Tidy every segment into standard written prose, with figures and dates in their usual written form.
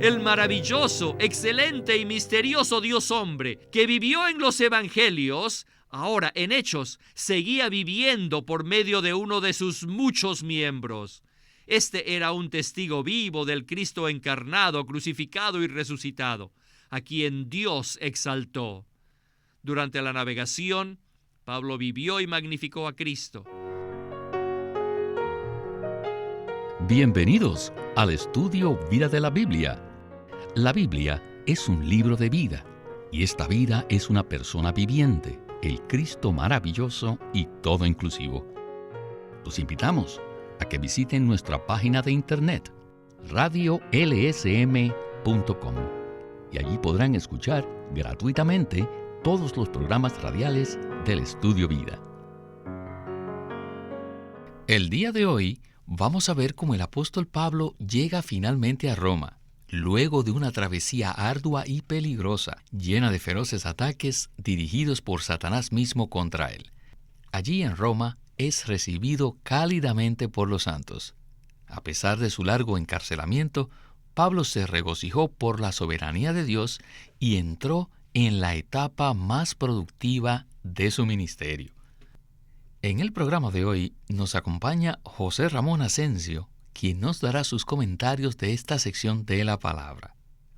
el maravilloso, excelente y misterioso Dios hombre que vivió en los evangelios, ahora en Hechos, seguía viviendo por medio de uno de sus muchos miembros. Este era un testigo vivo del Cristo encarnado, crucificado y resucitado, a quien Dios exaltó. Durante la navegación, Pablo vivió y magnificó a Cristo. Bienvenidos al estudio Vida de la Biblia. La Biblia es un libro de vida, y esta vida es una persona viviente, el Cristo maravilloso y todo inclusivo. Los invitamos a que visiten nuestra página de internet, radiolsm.com, y allí podrán escuchar gratuitamente todos los programas radiales del Estudio Vida. El día de hoy vamos a ver cómo el apóstol Pablo llega finalmente a Roma, luego de una travesía ardua y peligrosa, llena de feroces ataques dirigidos por Satanás mismo contra él. Allí en Roma es recibido cálidamente por los santos. A pesar de su largo encarcelamiento, Pablo se regocijó por la soberanía de Dios y entró en la etapa más productiva de su ministerio. En el programa de hoy nos acompaña José Ramón Asensio, quien nos dará sus comentarios de esta sección de la palabra.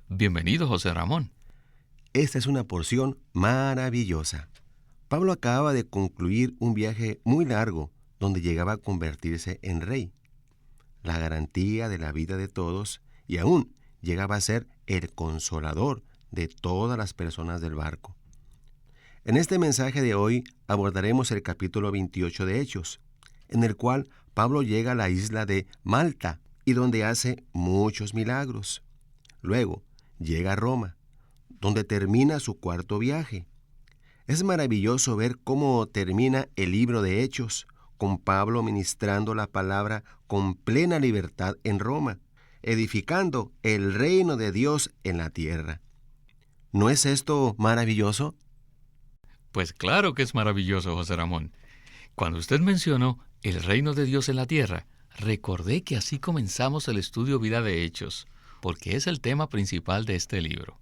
Bienvenido, José Ramón. Esta es una porción maravillosa. Pablo acababa de concluir un viaje muy largo donde llegaba a convertirse en rey, la garantía de la vida de todos, y aún llegaba a ser el consolador de todas las personas del barco. En este mensaje de hoy abordaremos el capítulo 28 de Hechos, en el cual Pablo llega a la isla de Malta y donde hace muchos milagros. Luego llega a Roma, donde termina su cuarto viaje. Es maravilloso ver cómo termina el libro de Hechos, con Pablo ministrando la palabra con plena libertad en Roma, edificando el reino de Dios en la tierra. ¿No es esto maravilloso? Pues claro que es maravilloso, José Ramón. Cuando usted mencionó el reino de Dios en la tierra, recordé que así comenzamos el estudio Vida de Hechos, porque es el tema principal de este libro.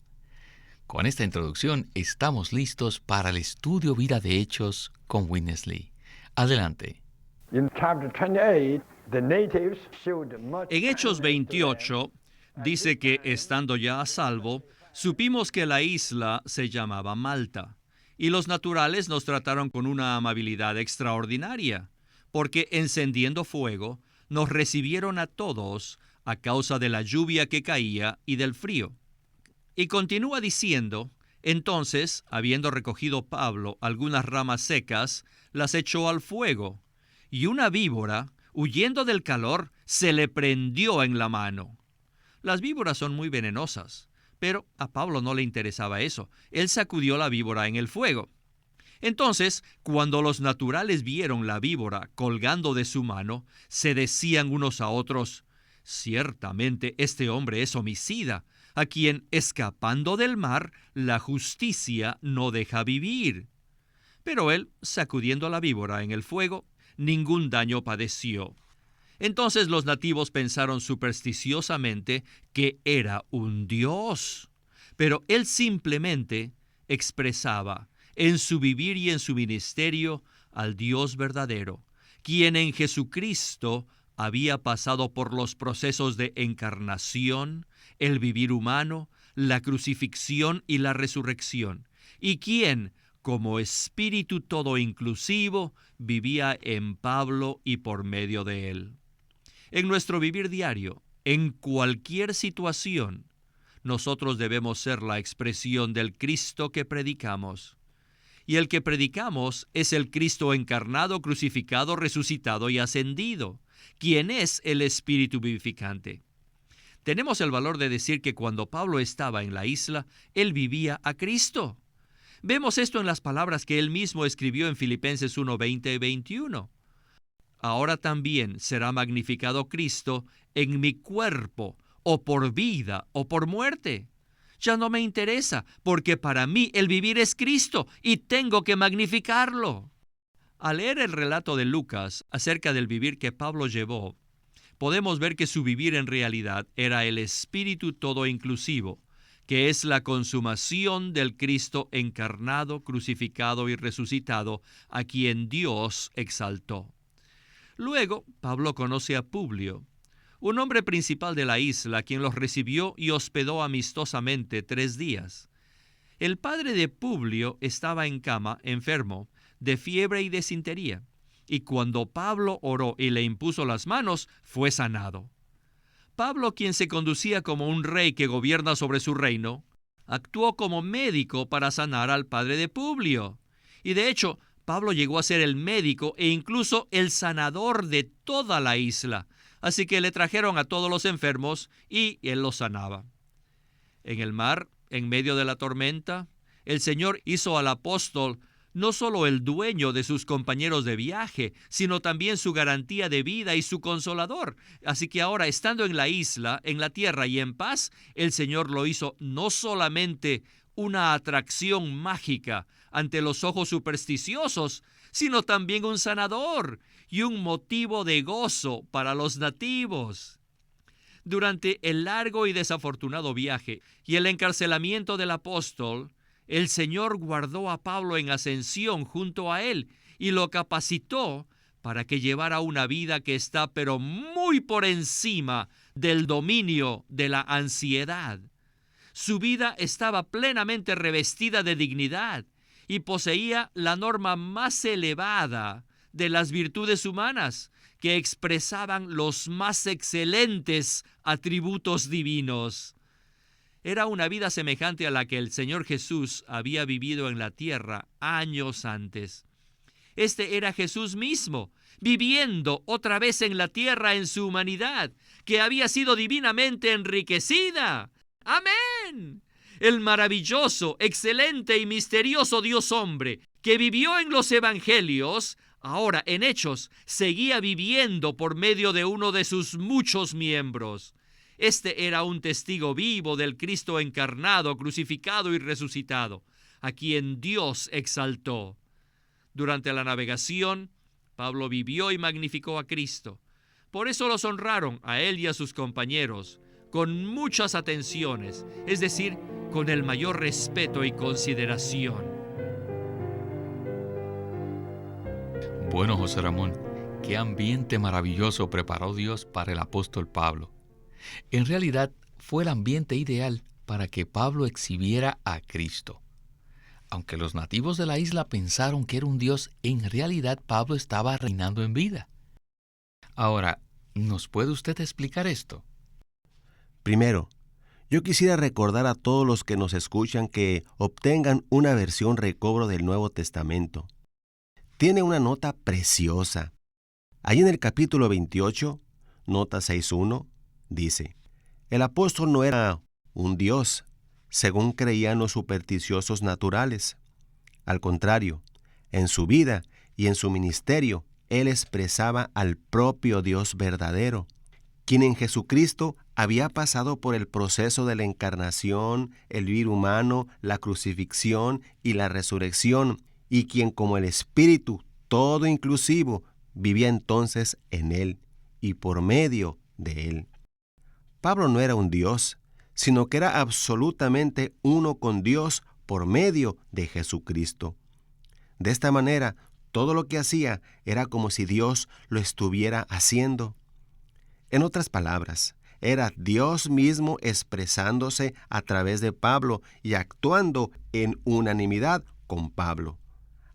Con esta introducción estamos listos para el estudio Vida de Hechos con Witness Lee. Adelante. En Hechos 28 dice que, estando ya a salvo, supimos que la isla se llamaba Malta, y los naturales nos trataron con una amabilidad extraordinaria, porque encendiendo fuego, nos recibieron a todos a causa de la lluvia que caía y del frío. Y continúa diciendo, entonces, habiendo recogido Pablo algunas ramas secas, las echó al fuego, y una víbora, huyendo del calor, se le prendió en la mano. Las víboras son muy venenosas, pero a Pablo no le interesaba eso. Él sacudió la víbora en el fuego. Entonces, cuando los naturales vieron la víbora colgando de su mano, se decían unos a otros, ciertamente este hombre es homicida, a quien, escapando del mar, la justicia no deja vivir. Pero él, sacudiendo la víbora en el fuego, ningún daño padeció. Entonces los nativos pensaron supersticiosamente que era un dios, pero él simplemente expresaba en su vivir y en su ministerio al Dios verdadero, quien en Jesucristo había pasado por los procesos de encarnación, el vivir humano, la crucifixión y la resurrección, y quien, como Espíritu todo inclusivo, vivía en Pablo y por medio de él. En nuestro vivir diario, en cualquier situación, nosotros debemos ser la expresión del Cristo que predicamos. Y el que predicamos es el Cristo encarnado, crucificado, resucitado y ascendido, quien es el Espíritu vivificante. Tenemos el valor de decir que cuando Pablo estaba en la isla, él vivía a Cristo. Vemos esto en las palabras que él mismo escribió en Filipenses 1:20 y 21. Ahora también será magnificado Cristo en mi cuerpo, o por vida, o por muerte. Ya no me interesa, porque para mí el vivir es Cristo y tengo que magnificarlo. Al leer el relato de Lucas acerca del vivir que Pablo llevó, podemos ver que su vivir en realidad era el espíritu todo inclusivo, que es la consumación del Cristo encarnado, crucificado y resucitado, a quien Dios exaltó. Luego, Pablo conoce a Publio, un hombre principal de la isla, quien los recibió y hospedó amistosamente 3 días. El padre de Publio estaba en cama, enfermo, de fiebre y desintería, y cuando Pablo oró y le impuso las manos, fue sanado. Pablo, quien se conducía como un rey que gobierna sobre su reino, actuó como médico para sanar al padre de Publio. Y de hecho, Pablo llegó a ser el médico e incluso el sanador de toda la isla. Así que le trajeron a todos los enfermos y él los sanaba. En el mar, en medio de la tormenta, el Señor hizo al apóstol no solo el dueño de sus compañeros de viaje, sino también su garantía de vida y su consolador. Así que ahora, estando en la isla, en la tierra y en paz, el Señor lo hizo no solamente una atracción mágica ante los ojos supersticiosos, sino también un sanador y un motivo de gozo para los nativos. Durante el largo y desafortunado viaje y el encarcelamiento del apóstol, el Señor guardó a Pablo en ascensión junto a él y lo capacitó para que llevara una vida que está pero muy por encima del dominio de la ansiedad. Su vida estaba plenamente revestida de dignidad y poseía la norma más elevada de las virtudes humanas, que expresaban los más excelentes atributos divinos. Era una vida semejante a la que el Señor Jesús había vivido en la tierra años antes. Este era Jesús mismo, viviendo otra vez en la tierra en su humanidad, que había sido divinamente enriquecida. ¡Amén! El maravilloso, excelente y misterioso Dios hombre, que vivió en los evangelios, ahora en Hechos, seguía viviendo por medio de uno de sus muchos miembros. Este era un testigo vivo del Cristo encarnado, crucificado y resucitado, a quien Dios exaltó. Durante la navegación, Pablo vivió y magnificó a Cristo. Por eso los honraron a él y a sus compañeros con muchas atenciones, es decir, con el mayor respeto y consideración. Bueno, José Ramón, qué ambiente maravilloso preparó Dios para el apóstol Pablo. En realidad, fue el ambiente ideal para que Pablo exhibiera a Cristo. Aunque los nativos de la isla pensaron que era un dios, en realidad Pablo estaba reinando en vida. Ahora, ¿nos puede usted explicar esto? Primero, yo quisiera recordar a todos los que nos escuchan que obtengan una versión recobro del Nuevo Testamento. Tiene una nota preciosa. Ahí en el capítulo 28, nota 6.1, dice: el apóstol no era un dios, según creían los supersticiosos naturales. Al contrario, en su vida y en su ministerio, él expresaba al propio Dios verdadero, quien en Jesucristo había pasado por el proceso de la encarnación, el vivir humano, la crucifixión y la resurrección, y quien como el Espíritu todo inclusivo vivía entonces en él y por medio de él. Pablo no era un dios, sino que era absolutamente uno con Dios por medio de Jesucristo. De esta manera, todo lo que hacía era como si Dios lo estuviera haciendo. En otras palabras, era Dios mismo expresándose a través de Pablo y actuando en unanimidad con Pablo.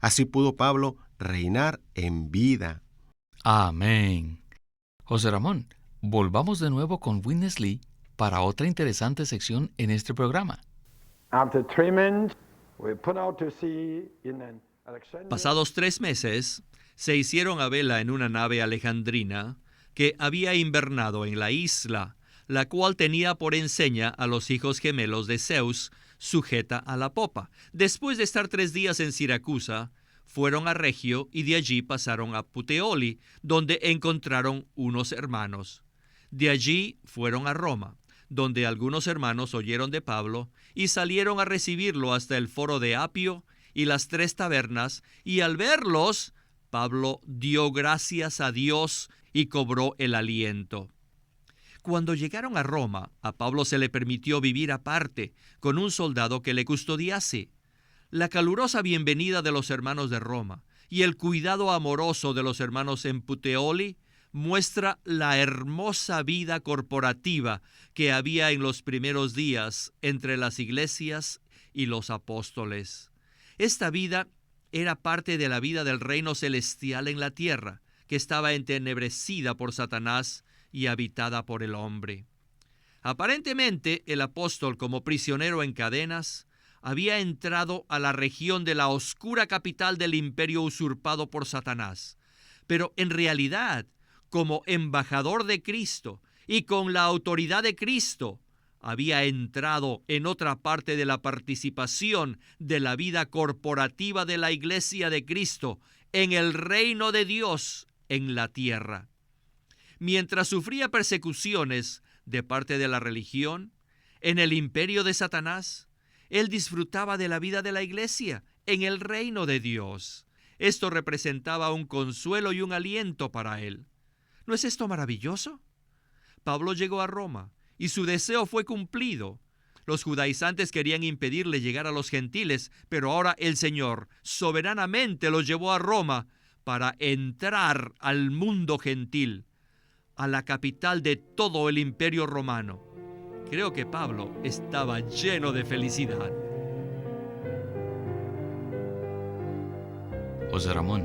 Así pudo Pablo reinar en vida. Amén. José Ramón, volvamos de nuevo con Witness Lee para otra interesante sección en este programa. Pasados 3 meses, se hicieron a vela en una nave alejandrina que había invernado en la isla, la cual tenía por enseña a los hijos gemelos de Zeus, sujeta a la popa. Después de estar 3 días en Siracusa, fueron a Regio y de allí pasaron a Puteoli, donde encontraron unos hermanos. De allí fueron a Roma, donde algunos hermanos oyeron de Pablo y salieron a recibirlo hasta el foro de Apio y las 3 tabernas, y al verlos, Pablo dio gracias a Dios y cobró el aliento. Cuando llegaron a Roma, a Pablo se le permitió vivir aparte, con un soldado que le custodiase. La calurosa bienvenida de los hermanos de Roma y el cuidado amoroso de los hermanos en Puteoli muestra la hermosa vida corporativa que había en los primeros días entre las iglesias y los apóstoles. Esta vida era parte de la vida del reino celestial en la tierra, que estaba entenebrecida por Satanás y habitada por el hombre. Aparentemente, el apóstol, como prisionero en cadenas, había entrado a la región de la oscura capital del imperio usurpado por Satanás. Pero en realidad, como embajador de Cristo y con la autoridad de Cristo, había entrado en otra parte de la participación de la vida corporativa de la Iglesia de Cristo en el reino de Dios en la tierra. Mientras sufría persecuciones de parte de la religión, en el imperio de Satanás, él disfrutaba de la vida de la iglesia en el reino de Dios. Esto representaba un consuelo y un aliento para él. ¿No es esto maravilloso? Pablo llegó a Roma y su deseo fue cumplido. Los judaizantes querían impedirle llegar a los gentiles, pero ahora el Señor soberanamente los llevó a Roma para entrar al mundo gentil, a la capital de todo el imperio romano. Creo que Pablo estaba lleno de felicidad. José Ramón,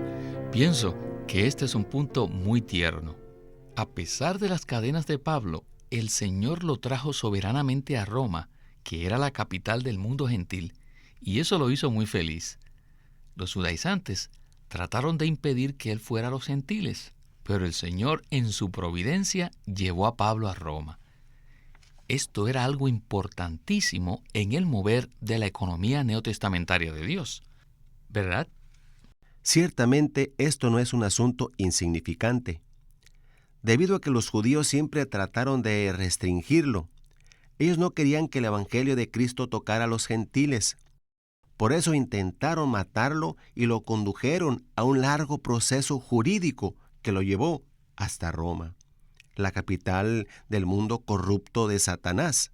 pienso que este es un punto muy tierno. A pesar de las cadenas de Pablo, el Señor lo trajo soberanamente a Roma, que era la capital del mundo gentil, y eso lo hizo muy feliz. Los judaizantes trataron de impedir que él fuera a los gentiles, pero el Señor en su providencia llevó a Pablo a Roma. Esto era algo importantísimo en el mover de la economía neotestamentaria de Dios, ¿verdad? Ciertamente esto no es un asunto insignificante. Debido a que los judíos siempre trataron de restringirlo, ellos no querían que el evangelio de Cristo tocara a los gentiles. Por eso intentaron matarlo y lo condujeron a un largo proceso jurídico que lo llevó hasta Roma, la capital del mundo corrupto de Satanás.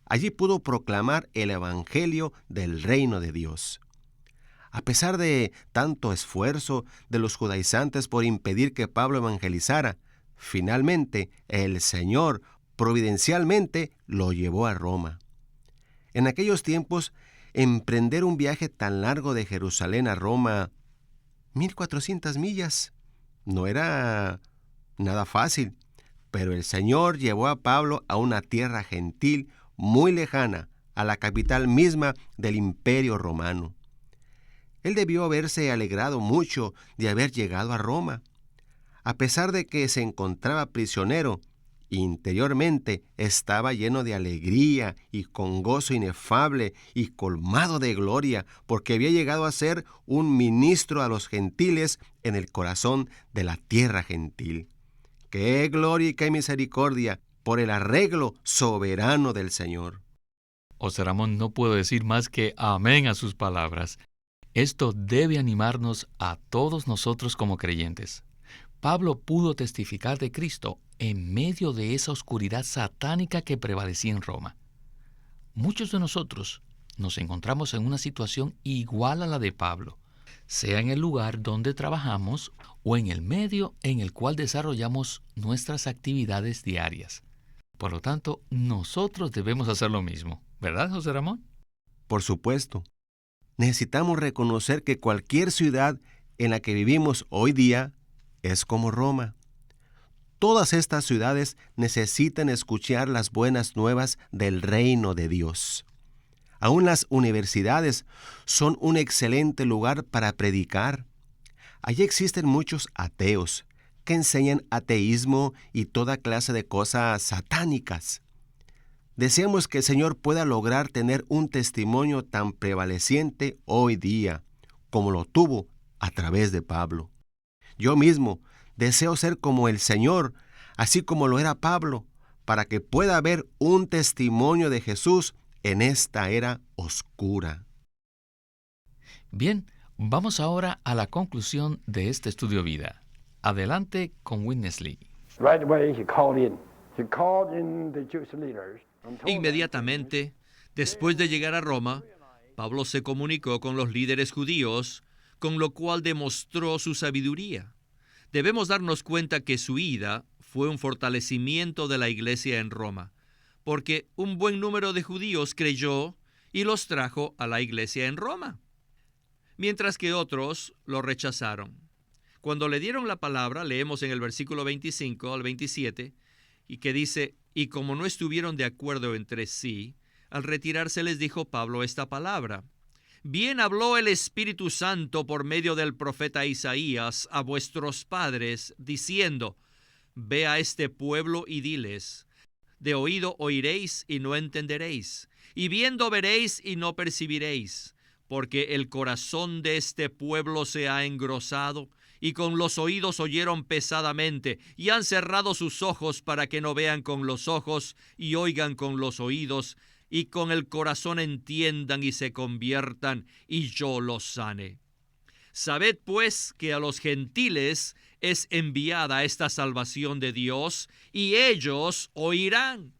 Allí pudo proclamar el evangelio del reino de Dios. A pesar de tanto esfuerzo de los judaizantes por impedir que Pablo evangelizara, finalmente el Señor providencialmente lo llevó a Roma. En aquellos tiempos, emprender un viaje tan largo de Jerusalén a Roma, 1400 millas, no era nada fácil, pero el Señor llevó a Pablo a una tierra gentil muy lejana, a la capital misma del Imperio Romano. Él debió haberse alegrado mucho de haber llegado a Roma. A pesar de que se encontraba prisionero, interiormente estaba lleno de alegría y con gozo inefable y colmado de gloria, porque había llegado a ser un ministro a los gentiles en el corazón de la tierra gentil. ¡Qué gloria y qué misericordia por el arreglo soberano del Señor! José Ramón, no puedo decir más que amén a sus palabras. Esto debe animarnos a todos nosotros como creyentes. Pablo pudo testificar de Cristo en medio de esa oscuridad satánica que prevalecía en Roma. Muchos de nosotros nos encontramos en una situación igual a la de Pablo, sea en el lugar donde trabajamos o en el medio en el cual desarrollamos nuestras actividades diarias. Por lo tanto, nosotros debemos hacer lo mismo, ¿verdad, José Ramón? Por supuesto. Necesitamos reconocer que cualquier ciudad en la que vivimos hoy día es como Roma. Todas estas ciudades necesitan escuchar las buenas nuevas del reino de Dios. Aún las universidades son un excelente lugar para predicar. Allí existen muchos ateos que enseñan ateísmo y toda clase de cosas satánicas. Deseamos que el Señor pueda lograr tener un testimonio tan prevaleciente hoy día, como lo tuvo a través de Pablo. Yo mismo deseo ser como el Señor, así como lo era Pablo, para que pueda haber un testimonio de Jesús en esta era oscura. Bien, vamos ahora a la conclusión de este estudio vida. Adelante con Witness Lee. Right away he called in. Inmediatamente, después de llegar a Roma, Pablo se comunicó con los líderes judíos, con lo cual demostró su sabiduría. Debemos darnos cuenta que su ida fue un fortalecimiento de la iglesia en Roma, porque un buen número de judíos creyó y los trajo a la iglesia en Roma, mientras que otros lo rechazaron. Cuando le dieron la palabra, leemos en el versículo 25 al 27, y que dice, y como no estuvieron de acuerdo entre sí, al retirarse les dijo Pablo esta palabra: bien habló el Espíritu Santo por medio del profeta Isaías a vuestros padres, diciendo, ve a este pueblo y diles, de oído oiréis y no entenderéis, y viendo veréis y no percibiréis, porque el corazón de este pueblo se ha engrosado, y con los oídos oyeron pesadamente, y han cerrado sus ojos para que no vean con los ojos, y oigan con los oídos, y con el corazón entiendan y se conviertan, y yo los sane. Sabed pues que a los gentiles es enviada esta salvación de Dios, y ellos oirán.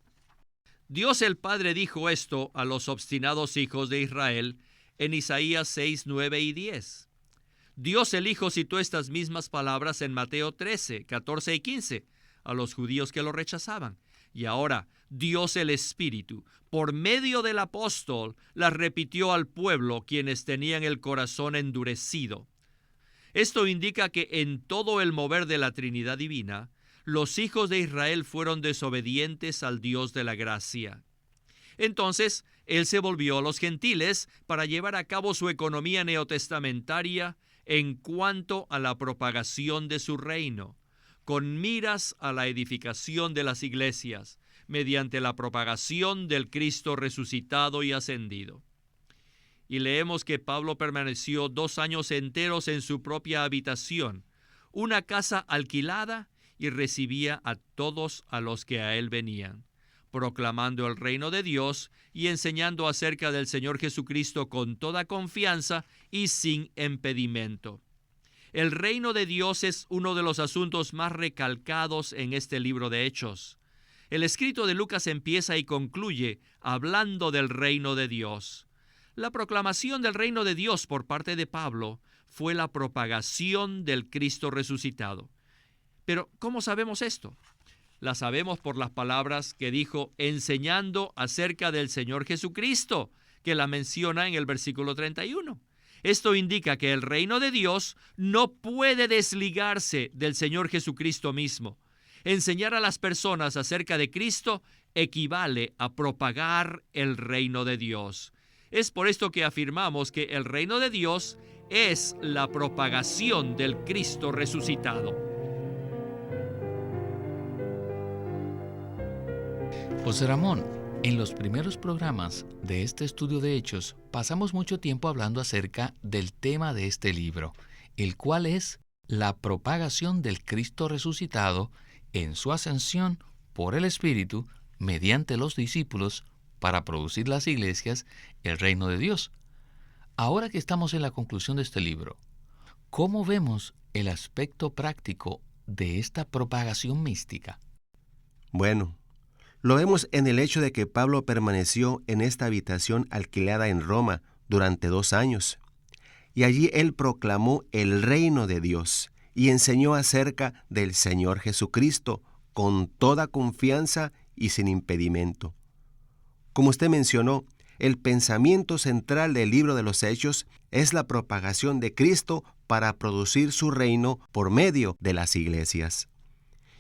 Dios el Padre dijo esto a los obstinados hijos de Israel en Isaías 6, 9 y 10. Dios el Hijo citó estas mismas palabras en Mateo 13, 14 y 15 a los judíos que lo rechazaban. Y ahora Dios el Espíritu, por medio del apóstol, las repitió al pueblo, quienes tenían el corazón endurecido. Esto indica que en todo el mover de la Trinidad Divina, los hijos de Israel fueron desobedientes al Dios de la gracia. Entonces, Él se volvió a los gentiles para llevar a cabo su economía neotestamentaria en cuanto a la propagación de su reino, con miras a la edificación de las iglesias, mediante la propagación del Cristo resucitado y ascendido. Y leemos que Pablo permaneció 2 años enteros en su propia habitación, una casa alquilada, y recibía a todos a los que a él venían, proclamando el reino de Dios y enseñando acerca del Señor Jesucristo con toda confianza y sin impedimento. El reino de Dios es uno de los asuntos más recalcados en este libro de Hechos. El escrito de Lucas empieza y concluye hablando del reino de Dios. La proclamación del reino de Dios por parte de Pablo fue la propagación del Cristo resucitado. Pero, ¿cómo sabemos esto? La sabemos por las palabras que dijo enseñando acerca del Señor Jesucristo, que la menciona en el versículo 31. Esto indica que el reino de Dios no puede desligarse del Señor Jesucristo mismo. Enseñar a las personas acerca de Cristo equivale a propagar el reino de Dios. Es por esto que afirmamos que el reino de Dios es la propagación del Cristo resucitado. José Ramón, en los primeros programas de este estudio de Hechos pasamos mucho tiempo hablando acerca del tema de este libro, el cual es la propagación del Cristo resucitado en su ascensión por el Espíritu mediante los discípulos para producir las iglesias, el reino de Dios. Ahora que estamos en la conclusión de este libro, ¿cómo vemos el aspecto práctico de esta propagación mística? Bueno, lo vemos en el hecho de que Pablo permaneció en esta habitación alquilada en Roma durante 2 años. Y allí él proclamó el reino de Dios y enseñó acerca del Señor Jesucristo con toda confianza y sin impedimento. Como usted mencionó, el pensamiento central del libro de los Hechos es la propagación de Cristo para producir su reino por medio de las iglesias.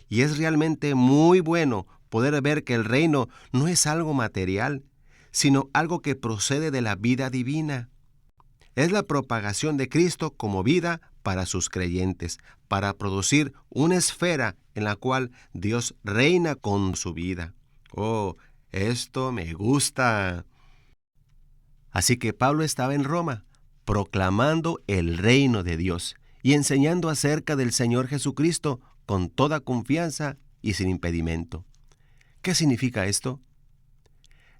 Y es realmente muy bueno poder ver que el reino no es algo material, sino algo que procede de la vida divina. Es la propagación de Cristo como vida para sus creyentes, para producir una esfera en la cual Dios reina con su vida. ¡Oh, esto me gusta! Así que Pablo estaba en Roma, proclamando el reino de Dios y enseñando acerca del Señor Jesucristo con toda confianza y sin impedimento. ¿Qué significa esto?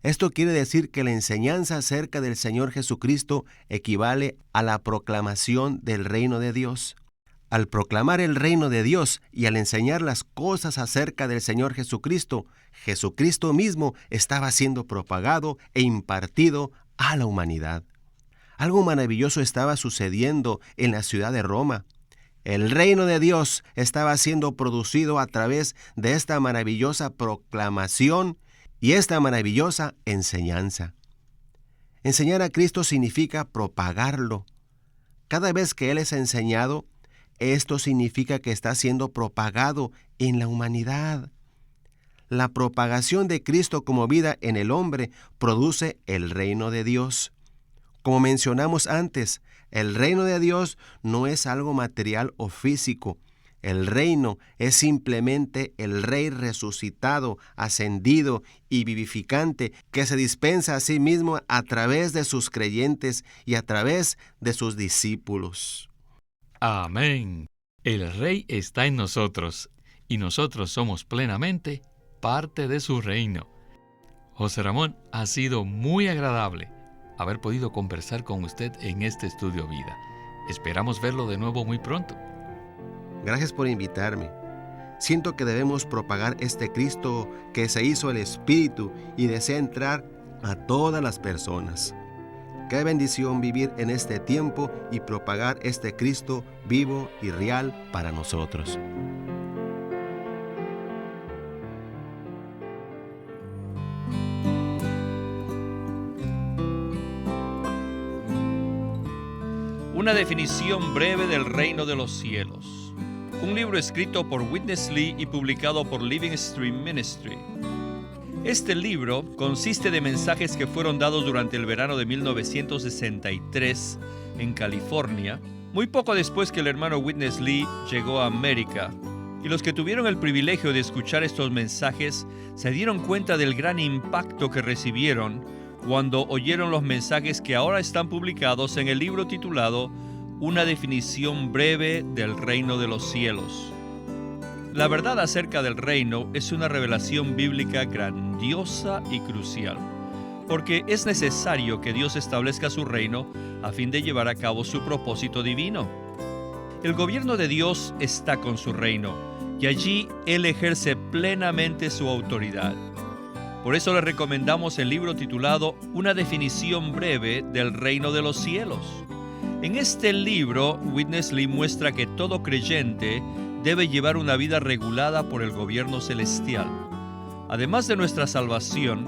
Esto quiere decir que la enseñanza acerca del Señor Jesucristo equivale a la proclamación del reino de Dios. Al proclamar el reino de Dios y al enseñar las cosas acerca del Señor Jesucristo, Jesucristo mismo estaba siendo propagado e impartido a la humanidad. Algo maravilloso estaba sucediendo en la ciudad de Roma. El reino de Dios estaba siendo producido a través de esta maravillosa proclamación y esta maravillosa enseñanza. Enseñar a Cristo significa propagarlo. Cada vez que Él es enseñado, esto significa que está siendo propagado en la humanidad. La propagación de Cristo como vida en el hombre produce el reino de Dios. Como mencionamos antes, el reino de Dios no es algo material o físico. El reino es simplemente el Rey resucitado, ascendido y vivificante que se dispensa a sí mismo a través de sus creyentes y a través de sus discípulos. Amén. El Rey está en nosotros y nosotros somos plenamente parte de su reino. José Ramón, ha sido muy agradable haber podido conversar con usted en este Estudio Vida. Esperamos verlo de nuevo muy pronto. Gracias por invitarme. Siento que debemos propagar este Cristo que se hizo el Espíritu y desea entrar a todas las personas. Qué bendición vivir en este tiempo y propagar este Cristo vivo y real para nosotros. Una definición breve del reino de los cielos. Un libro escrito por Witness Lee y publicado por Living Stream Ministry. Este libro consiste de mensajes que fueron dados durante el verano de 1963 en California, muy poco después que el hermano Witness Lee llegó a América. Y los que tuvieron el privilegio de escuchar estos mensajes se dieron cuenta del gran impacto que recibieron cuando oyeron los mensajes que ahora están publicados en el libro titulado Una definición breve del reino de los cielos. La verdad acerca del reino es una revelación bíblica grandiosa y crucial, porque es necesario que Dios establezca su reino a fin de llevar a cabo su propósito divino. El gobierno de Dios está con su reino, y allí Él ejerce plenamente su autoridad. Por eso le recomendamos el libro titulado Una definición breve del reino de los cielos. En este libro, Witness Lee muestra que todo creyente debe llevar una vida regulada por el gobierno celestial. Además de nuestra salvación,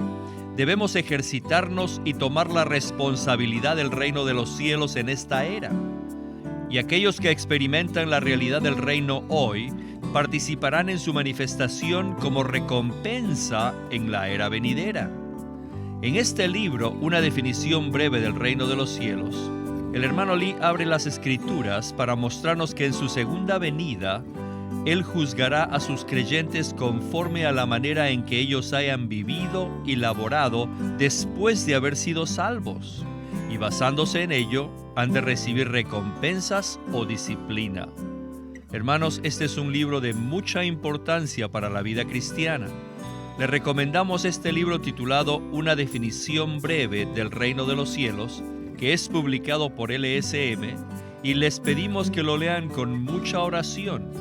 debemos ejercitarnos y tomar la responsabilidad del reino de los cielos en esta era. Y aquellos que experimentan la realidad del reino hoy participarán en su manifestación como recompensa en la era venidera. En este libro, Una definición breve del reino de los cielos, el hermano Lee abre las Escrituras para mostrarnos que en su segunda venida, Él juzgará a sus creyentes conforme a la manera en que ellos hayan vivido y laborado después de haber sido salvos, y basándose en ello, han de recibir recompensas o disciplina. Hermanos, este es un libro de mucha importancia para la vida cristiana. Le recomendamos este libro titulado Una definición breve del reino de los cielos, que es publicado por LSM, y les pedimos que lo lean con mucha oración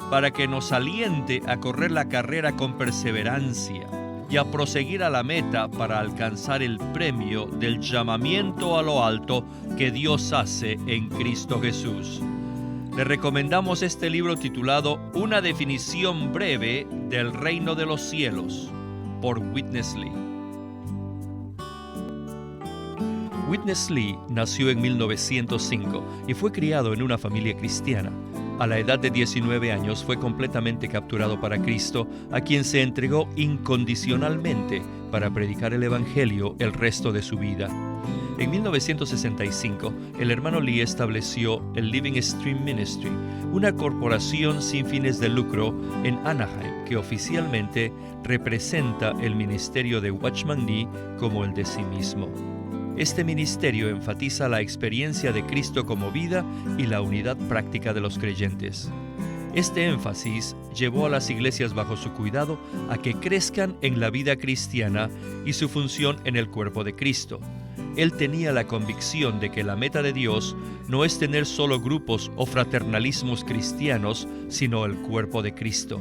para que nos aliente a correr la carrera con perseverancia y a proseguir a la meta para alcanzar el premio del llamamiento a lo alto que Dios hace en Cristo Jesús. Le recomendamos este libro titulado Una definición breve del reino de los cielos, por Witness Lee. Witness Lee nació en 1905 y fue criado en una familia cristiana. A la edad de 19 años fue completamente capturado para Cristo, a quien se entregó incondicionalmente para predicar el Evangelio el resto de su vida. En 1965, el hermano Lee estableció el Living Stream Ministry, una corporación sin fines de lucro en Anaheim que oficialmente representa el ministerio de Watchman Nee como el de sí mismo. Este ministerio enfatiza la experiencia de Cristo como vida y la unidad práctica de los creyentes. Este énfasis llevó a las iglesias bajo su cuidado a que crezcan en la vida cristiana y su función en el cuerpo de Cristo. él tenía la convicción de que la meta de Dios no es tener solo grupos o fraternalismos cristianos, sino el cuerpo de Cristo.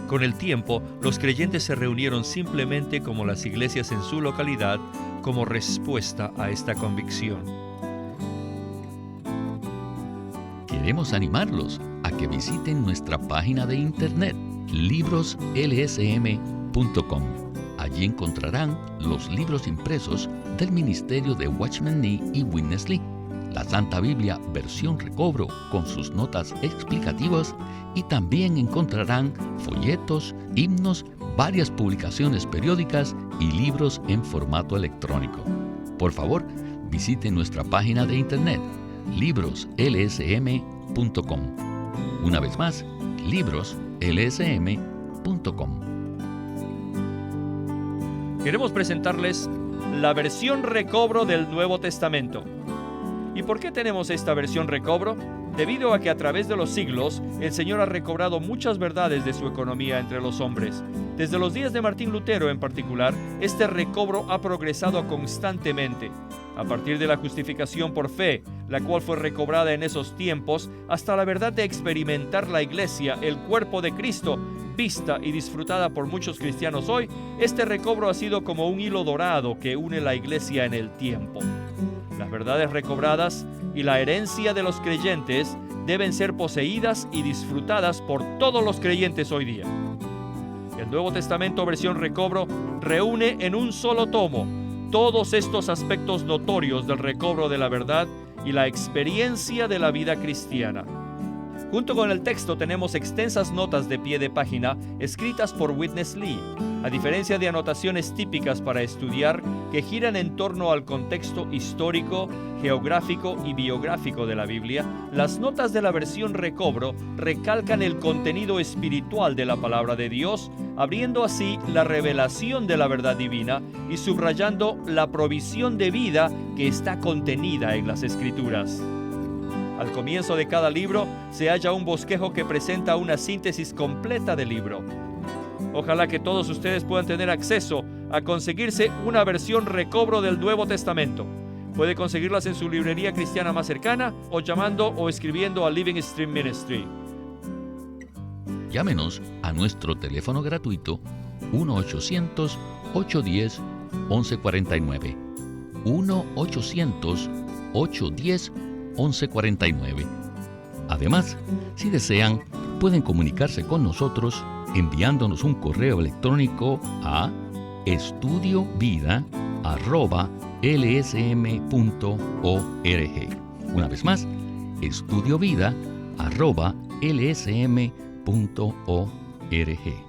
Con el tiempo, los creyentes se reunieron simplemente como las iglesias en su localidad, como respuesta a esta convicción. Queremos animarlos a que visiten nuestra página de internet, libroslsm.com. Allí encontrarán los libros impresos del ministerio de Watchman Nee y Witness Lee, la Santa Biblia versión recobro con sus notas explicativas, y también encontrarán folletos, himnos, varias publicaciones periódicas y libros en formato electrónico. Por favor, visiten nuestra página de internet, libroslsm.com. Una vez más, libroslsm.com. Queremos presentarles la versión recobro del Nuevo Testamento. ¿Y por qué tenemos esta versión recobro? Debido a que a través de los siglos, el Señor ha recobrado muchas verdades de su economía entre los hombres. Desde los días de Martín Lutero en particular, este recobro ha progresado constantemente. A partir de la justificación por fe, la cual fue recobrada en esos tiempos, hasta la verdad de experimentar la Iglesia, el cuerpo de Cristo, vista y disfrutada por muchos cristianos hoy, este recobro ha sido como un hilo dorado que une la Iglesia en el tiempo. Las verdades recobradas y la herencia de los creyentes deben ser poseídas y disfrutadas por todos los creyentes hoy día. El Nuevo Testamento versión recobro reúne en un solo tomo todos estos aspectos notorios del recobro de la verdad y la experiencia de la vida cristiana. Junto con el texto tenemos extensas notas de pie de página escritas por Witness Lee. A diferencia de anotaciones típicas para estudiar que giran en torno al contexto histórico, geográfico y biográfico de la Biblia, las notas de la versión recobro recalcan el contenido espiritual de la palabra de Dios, abriendo así la revelación de la verdad divina y subrayando la provisión de vida que está contenida en las Escrituras. Al comienzo de cada libro se halla un bosquejo que presenta una síntesis completa del libro. Ojalá que todos ustedes puedan tener acceso a conseguirse una versión recobro del Nuevo Testamento. Puede conseguirlas en su librería cristiana más cercana o llamando o escribiendo a Living Stream Ministry. Llámenos a nuestro teléfono gratuito 1-800-810-1149. 1-800-810-1149. Además, si desean, pueden comunicarse con nosotros enviándonos un correo electrónico a estudiovida@lsm.org. Una vez más, estudiovida@lsm.org.